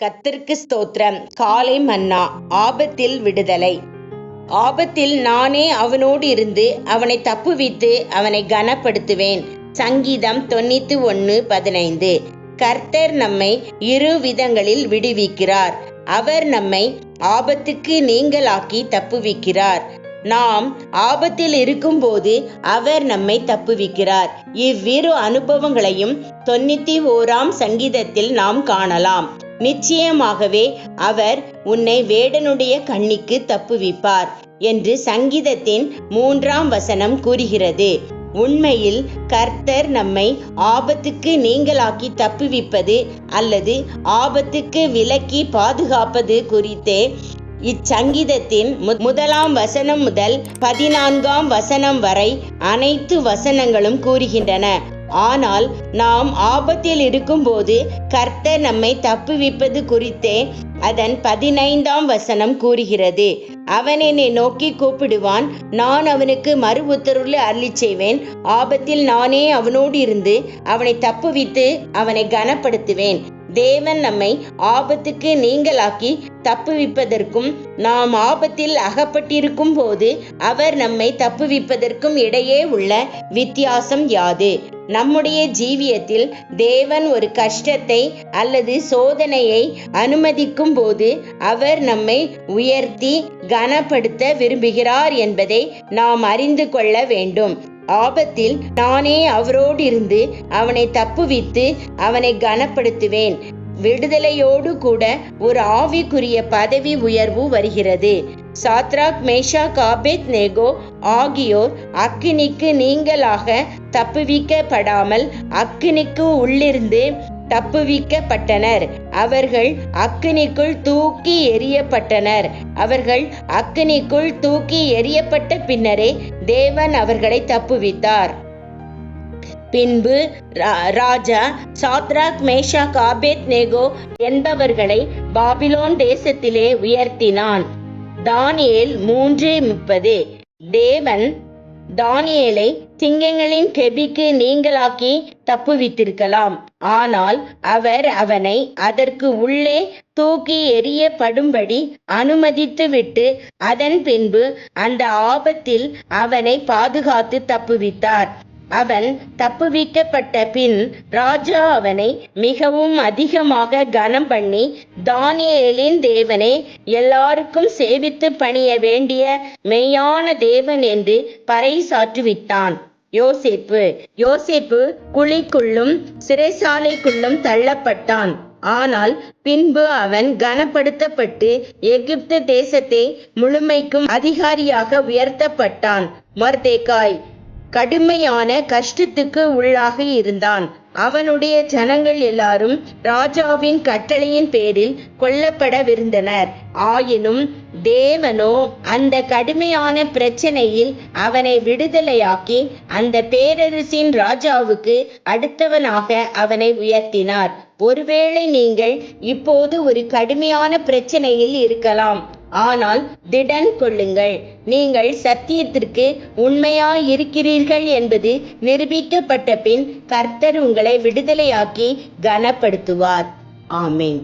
கர்த்தருக்கு ஸ்தோத்திரம். காலை மன்னா. ஆபத்தில் விடுதலை. ஆபத்தில் நானே அவனோடு இருந்து அவனை தப்புவித்து அவனை கனப்படுத்துவேன். சங்கீதம் 91:15. கர்த்தர் நம்மை இரு விதங்களில் விடுவிக்கிறார். அவர் நம்மை ஆபத்துக்கு நீங்களாக்கி தப்புவிக்கிறார். நாம் ஆபத்தில் இருக்கும்போது அவர் நம்மை தப்புவிக்கிறார். இவ்விரு அனுபவங்களையும் 91ஆம் சங்கீதத்தில் நாம் காணலாம். நிச்சயமாகவே அவர் உன்னை வேடனுடைய கண்ணிக்கு தப்புவிப்பார் என்று சங்கீதத்தின் 3ஆம் வசனம் கூறுகிறது. உண்மையில் கர்த்தர் நம்மை ஆபத்துக்கு நீங்களாக்கி தப்புவிப்பது அல்லது ஆபத்துக்கு விலக்கி பாதுகாப்பது குறித்தே இச்சங்கீதத்தின் 1ஆம் வசனம் முதல் 14ஆம் வசனம் வரை அனைத்து வசனங்களும் கூறுகின்றன. ஆனால் நாம் ஆபத்தில் இருக்கும்போது கர்த்தர் நம்மை தப்புவிப்பது குறித்தே அதன் 15ஆம் வசனம் கூறுகிறது. அவன் என்னை நோக்கி கூப்பிடுவான், நான் அவனுக்கு மறு உத்தரவு அருளிச் செய்வேன். ஆபத்தில் நானே அவனோடு இருந்து அவனை தப்புவித்து அவனை கனப்படுத்துவேன். தேவன் நம்மை ஆபத்துக்கு நீங்களாக்கி தப்புவிப்பதற்கும் நாம் ஆபத்தில் அகப்பட்டிருக்கும் போது அவர் நம்மை தப்புவிப்பதற்கும் இடையே உள்ள வித்தியாசம் யாது? நம்முடைய ஜீவியத்தில் தேவன் ஒரு கஷ்டத்தை அல்லது சோதனையை அனுமதிக்கும் போது அவர் நம்மை உயர்த்தி கனப்படுத்த விரும்புகிறார் என்பதை நாம் அறிந்து கொள்ள வேண்டும். ஆபத்தில் நானே அவரோடு இருந்து அவனை தப்புவித்து அவனை கனப்படுத்துவேன். விடுதலையோடு கூட ஒரு ஆவிக்குரிய பதவி உயர்வு வருகிறது. சாத்ராக், மேஷாக், ஆபேத்நேகோ ஆகியோர் அக்கினிக்கு நீங்களாக தப்புவிக்கப்படாமல் அக்கினிக்கு உள்ளிருந்து தப்புவிக்கப்பட்டனர். அவர்கள் அக்கினிக்குள் தூக்கி எறியப்பட்டனர். அவர்கள் அக்கினிக்குள் தூக்கி எறியப்பட்ட பின்னரே தேவன் அவர்களை தப்புவித்தார். பின்பு ராஜா சாத்ராக், மேஷாக், ஆபேத்நேகோ என்பவர்களை பாபிலோன் தேசத்திலே உயர்த்தினான். தானியேல் 3:30. தேவன் தானியேலை சிங்கங்களின் கெபிக்கு நீங்களாக்கி தப்புவித்திருக்கலாம். ஆனால் அவர் அவனை அதற்கு உள்ளே தூக்கி எறியப்படும்படி அனுமதித்துவிட்டு அதன் பின்பு அந்த ஆபத்தில் அவனை பாதுகாத்து தப்புவித்தார். அவன் தப்புவிக்கப்பட்ட பின் ராஜா அவனை மிகவும் அதிகமாக கனம் பண்ணி, தானியேலின் தேவனே, எல்லாருக்கும் சேவித்து பணிய வேண்டிய மெய்யான தேவன் என்று பறைசாற்றுவித்தான். யோசேப்பு குழிக்குள்ளும் சிறைசாலைக்குள்ளும் தள்ளப்பட்டான். ஆனால் பின்பு அவன் கனப்படுத்தப்பட்டு எகிப்து தேசத்தை முழுமைக்கும் அதிகாரியாக உயர்த்தப்பட்டான். மொர்தெகாய் கடுமையான கஷ்டத்துக்கு உள்ளாகி இருந்தான். அவனுடைய ஜனங்கள் எல்லாரும் ராஜாவின் கட்டளையின் பேரில் கொல்லப்படவிருந்தனர். ஆயினும் தேவனோ அந்த கடுமையான பிரச்சனையில் அவனை விடுதலையாக்கி அந்த பேரரசின் ராஜாவுக்கு அடுத்தவனாக அவனை உயர்த்தினார். ஒருவேளை நீங்கள் இப்போது ஒரு கடுமையான பிரச்சனையில் இருக்கலாம். ஆனால் திடன் கொள்ளுங்கள். நீங்கள் சத்தியத்திற்கு உண்மையாயிருக்கிறீர்கள் என்பது நிரூபிக்கப்பட்ட பின் கர்த்தர் உங்களை விடுதலையாக்கி கனப்படுத்துவார். ஆமென்.